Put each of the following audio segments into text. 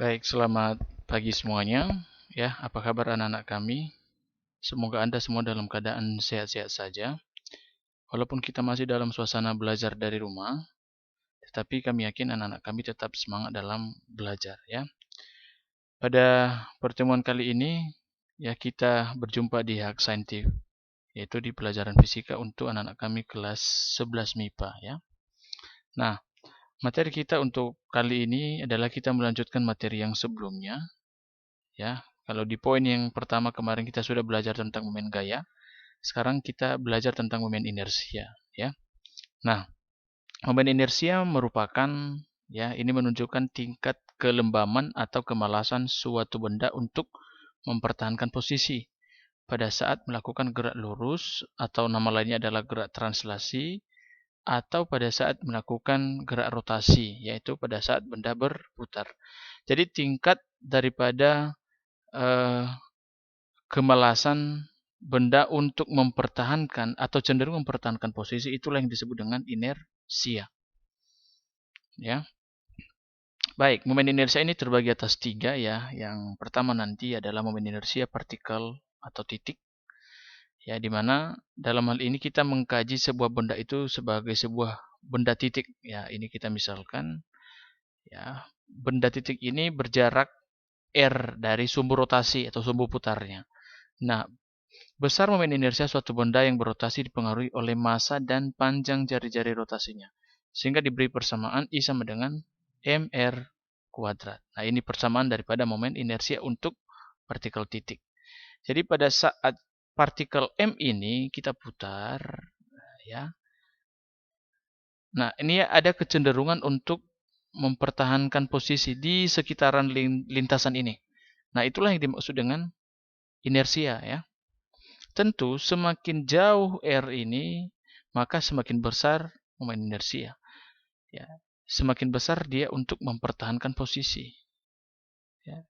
Baik, selamat pagi semuanya. Ya, apa kabar anak-anak kami? Semoga Anda semua dalam keadaan sehat-sehat saja. Walaupun kita masih dalam suasana belajar dari rumah, tetapi kami yakin anak-anak kami tetap semangat dalam belajar ya. Pada pertemuan kali ini, ya kita berjumpa di Hak Saintif, yaitu di pelajaran fisika untuk anak-anak kami kelas 11 MIPA ya. Nah, materi kita untuk kali ini adalah kita melanjutkan materi yang sebelumnya. Ya, kalau di poin yang pertama kemarin kita sudah belajar tentang momen gaya, sekarang kita belajar tentang momen inersia, ya. Nah, momen inersia merupakan ini menunjukkan tingkat kelembaman atau kemalasan suatu benda untuk mempertahankan posisi pada saat melakukan gerak lurus atau nama lainnya adalah gerak translasi atau pada saat melakukan gerak rotasi, yaitu pada saat benda berputar. Jadi tingkat daripada eh, kemalasan benda untuk mempertahankan atau cenderung mempertahankan posisi itulah yang disebut dengan inersia. Ya, baik. Momen inersia ini terbagi atas tiga ya. Yang pertama nanti adalah momen inersia partikel atau titik. Ya, di mana dalam hal ini kita mengkaji sebuah benda itu sebagai sebuah benda titik. Ya, ini kita misalkan ya benda titik ini berjarak r dari sumbu rotasi atau sumbu putarnya. Nah, besar momen inersia suatu benda yang berotasi dipengaruhi oleh massa dan panjang jari-jari rotasinya. Sehingga diberi persamaan I sama dengan mr kuadrat. Nah, ini persamaan daripada momen inersia untuk partikel titik. Jadi pada saat partikel M ini kita putar, ya. Nah, ini ada kecenderungan untuk mempertahankan posisi di sekitaran lintasan ini. Nah, itulah yang dimaksud dengan inersia, ya. Tentu semakin jauh R ini, maka semakin besar momen inersia. Ya, semakin besar dia untuk mempertahankan posisi. Ya.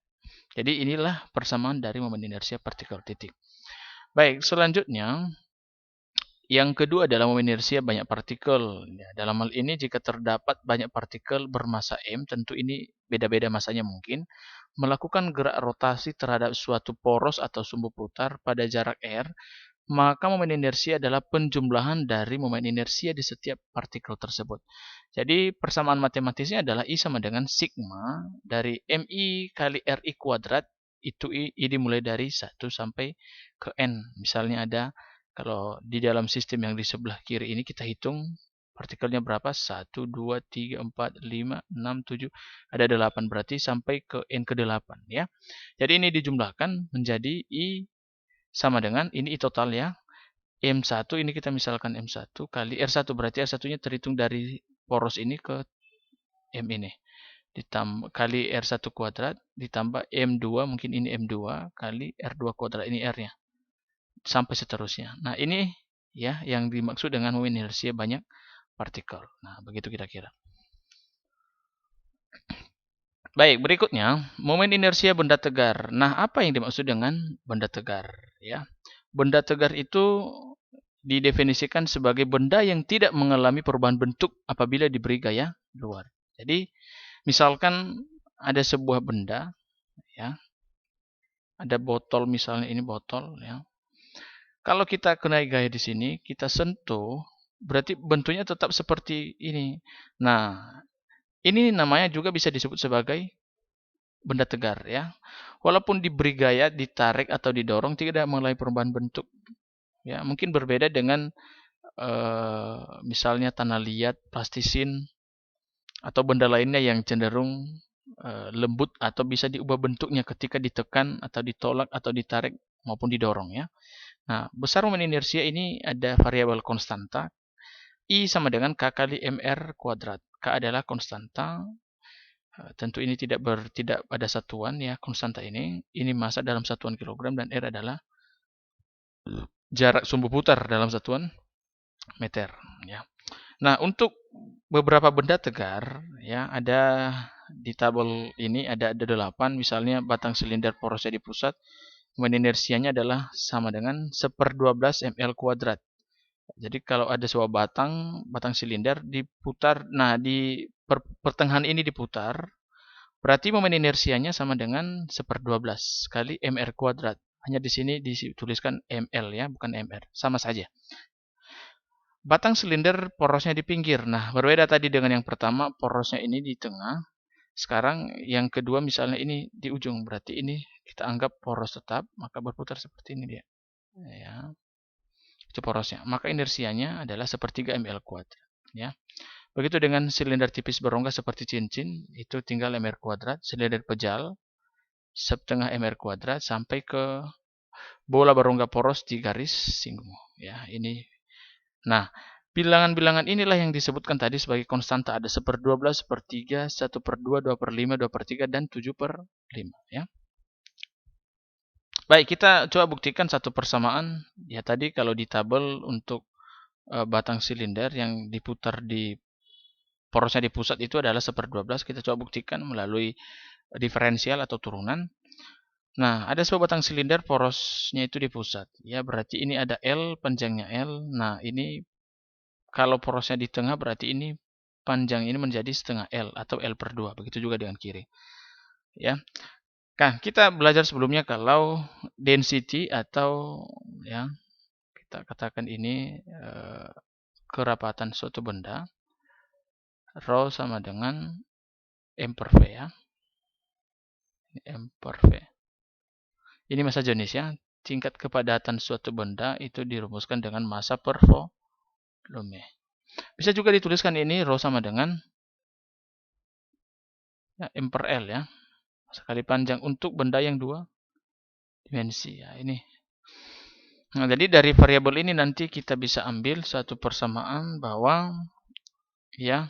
Jadi inilah persamaan dari momen inersia partikel titik. Baik, selanjutnya yang kedua adalah momen inersia banyak partikel. Ya, dalam hal ini jika terdapat banyak partikel bermassa m, tentu ini beda-beda massanya mungkin, melakukan gerak rotasi terhadap suatu poros atau sumbu putar pada jarak r, maka momen inersia adalah penjumlahan dari momen inersia di setiap partikel tersebut. Jadi persamaan matematisnya adalah I sama dengan sigma dari MI kali RI kuadrat, itu I dimulai dari 1 sampai ke N. Misalnya ada, kalau di dalam sistem yang di sebelah kiri ini kita hitung partikelnya berapa, 1, 2, 3, 4, 5, 6, 7, ada 8, berarti sampai ke N ke-8 ya. Jadi ini dijumlahkan menjadi I sama dengan ini I total ya. M1 ini kita misalkan M1 kali R1, berarti R1-nya terhitung dari poros ini ke M ini. Ditambah kali R1 kuadrat ditambah M2, mungkin ini M2 kali R2 kuadrat, ini R-nya. Sampai seterusnya. Nah, ini ya yang dimaksud dengan momen inersia banyak partikel. Nah, begitu kira-kira. Baik, berikutnya momen inersia benda tegar. Nah, apa yang dimaksud dengan benda tegar ya? Benda tegar itu didefinisikan sebagai benda yang tidak mengalami perubahan bentuk apabila diberi gaya luar. Jadi, misalkan ada sebuah benda, ya, ada botol misalnya, ini botol, ya. Kalau kita kena gaya di sini, kita sentuh, berarti bentuknya tetap seperti ini. Nah, ini namanya juga bisa disebut sebagai benda tegar, ya. Walaupun diberi gaya, ditarik atau didorong, tidak mengalami perubahan bentuk. Ya, mungkin berbeda dengan misalnya tanah liat, plastisin, atau benda lainnya yang cenderung lembut atau bisa diubah bentuknya ketika ditekan atau ditolak atau ditarik maupun didorong ya. Nah, besar momen inersia ini ada variabel konstanta. I sama dengan K kali mr kuadrat. K adalah konstanta. Tentu ini tidak ada satuan ya, konstanta ini. Ini massa dalam satuan kilogram dan R adalah jarak sumbu putar dalam satuan meter ya. Nah, untuk beberapa benda tegar ya, ada di tabel ini ada 8, misalnya batang silinder porosnya di pusat, momen inersianya adalah sama dengan 1/12 ml kuadrat. Jadi kalau ada sebuah batang silinder diputar, nah di pertengahan ini diputar, Berarti momen inersianya sama dengan 1/12 kali mr kuadrat. Hanya di sini dituliskan ml ya, bukan mr. Sama saja. Batang silinder porosnya di pinggir. Nah, berbeda tadi dengan yang pertama, porosnya ini di tengah. Sekarang yang kedua misalnya ini di ujung. Berarti ini kita anggap poros tetap, maka berputar seperti ini dia. Ya. Itu porosnya. Maka inersianya adalah 1/3 ml kuadrat. Ya. Begitu dengan silinder tipis berongga seperti cincin, itu tinggal mr kuadrat. Silinder pejal, 1/2 mr kuadrat sampai ke bola berongga poros di garis singgung. Ya, ini. Nah, bilangan-bilangan inilah yang disebutkan tadi sebagai konstanta. Ada 1/12, 1/3, 1/2, 2/5, 2/3, dan 7/5. Ya. Baik, kita coba buktikan satu persamaan. Ya, tadi kalau di tabel untuk batang silinder yang diputar di porosnya di pusat itu adalah 1/12. Kita coba buktikan melalui diferensial atau turunan. Nah, ada sebuah batang silinder porosnya itu di pusat. Ya, berarti ini ada L, panjangnya L. Nah, ini kalau porosnya di tengah berarti ini panjang ini menjadi setengah L atau L/2. Begitu juga dengan kiri. Ya. Nah, kita belajar sebelumnya kalau density atau ya kita katakan ini kerapatan suatu benda, rho sama dengan M/V ya. M/V. Ini massa jenis ya. Tingkat kepadatan suatu benda itu dirumuskan dengan massa per volume. Bisa juga dituliskan ini rho sama dengan ya, M/L ya. Sekali panjang untuk benda yang dua dimensi ya. Ini. Nah, jadi dari variabel ini nanti kita bisa ambil suatu persamaan bahwa ya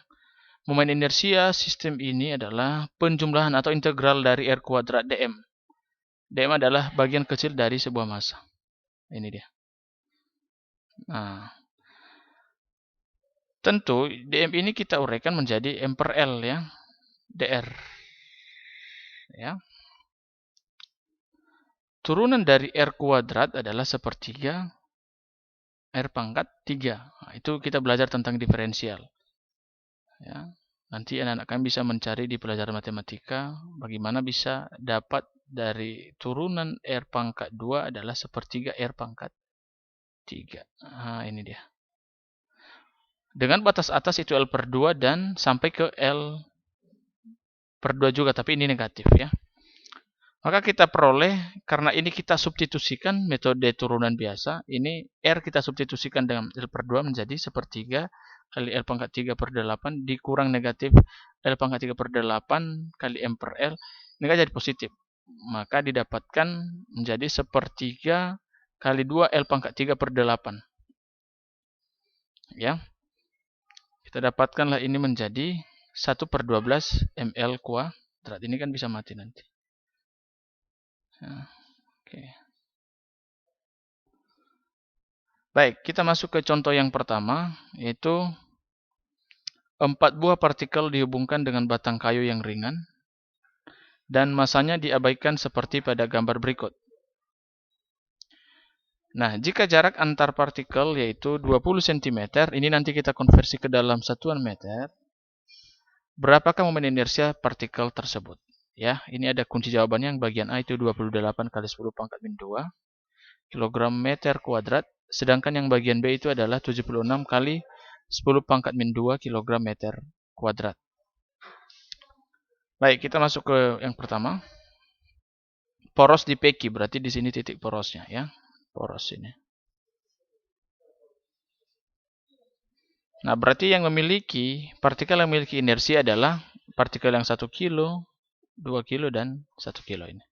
momen inersia sistem ini adalah penjumlahan atau integral dari R kuadrat dm. Dm adalah bagian kecil dari sebuah massa. Ini dia. Nah, tentu dm ini kita uraikan menjadi M/L ya, dr. Ya. Turunan dari R kuadrat adalah 1/3 R pangkat 3. Nah, itu kita belajar tentang diferensial. Ya. Nanti anak-anak kami bisa mencari di pelajaran matematika bagaimana bisa dapat dari turunan R pangkat 2 adalah 1/3 R pangkat 3. Nah, ini dia. Dengan batas atas itu L/2 dan sampai ke L/2 juga, tapi ini negatif ya. Maka kita peroleh, karena ini kita substitusikan metode turunan biasa, ini R kita substitusikan dengan L/2 menjadi 1/3 kali L pangkat 3/8 dikurang negatif L pangkat 3/8 kali M/L, ini kan jadi positif. Maka didapatkan menjadi 1/3 kali 2 L pangkat 3/8. Ya. Kita dapatkanlah ini menjadi 1/12 ml kuadrat. Ini kan bisa mati nanti. Nah, oke. Baik, kita masuk ke contoh yang pertama, yaitu 4 buah partikel dihubungkan dengan batang kayu yang ringan dan masanya diabaikan seperti pada gambar berikut. Nah, jika jarak antar partikel yaitu 20 cm, ini nanti kita konversi ke dalam satuan meter, berapakah momen inersia partikel tersebut? Ya, ini ada kunci jawabannya. Yang bagian A itu 28 kali 10 pangkat min 2 kg meter kuadrat, sedangkan yang bagian B itu adalah 76 kali 10 pangkat min 2 kg meter kuadrat. Baik, kita masuk ke yang pertama. Poros dipeki, berarti di sini titik porosnya ya. Poros ini. Nah, berarti yang memiliki partikel yang memiliki inersi adalah partikel yang 1 kilo, 2 kilo, dan 1 kilo ini.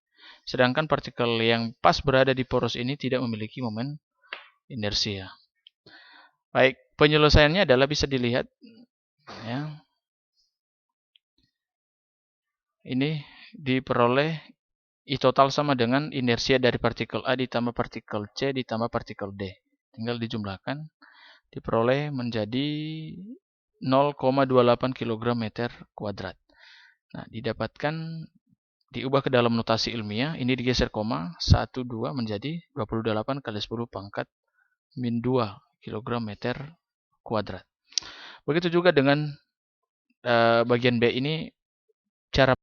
Sedangkan partikel yang pas berada di poros ini tidak memiliki momen inersia. Baik, penyelesaiannya adalah bisa dilihat ya. Ini diperoleh I total sama dengan inersia dari partikel A ditambah partikel C ditambah partikel D. Tinggal dijumlahkan, diperoleh menjadi 0,28 kg meter kuadrat. Nah, didapatkan diubah ke dalam notasi ilmiah, ini digeser koma, 12 menjadi 28 kali 10 pangkat min 2 kg meter kuadrat. Begitu juga dengan bagian B ini, cara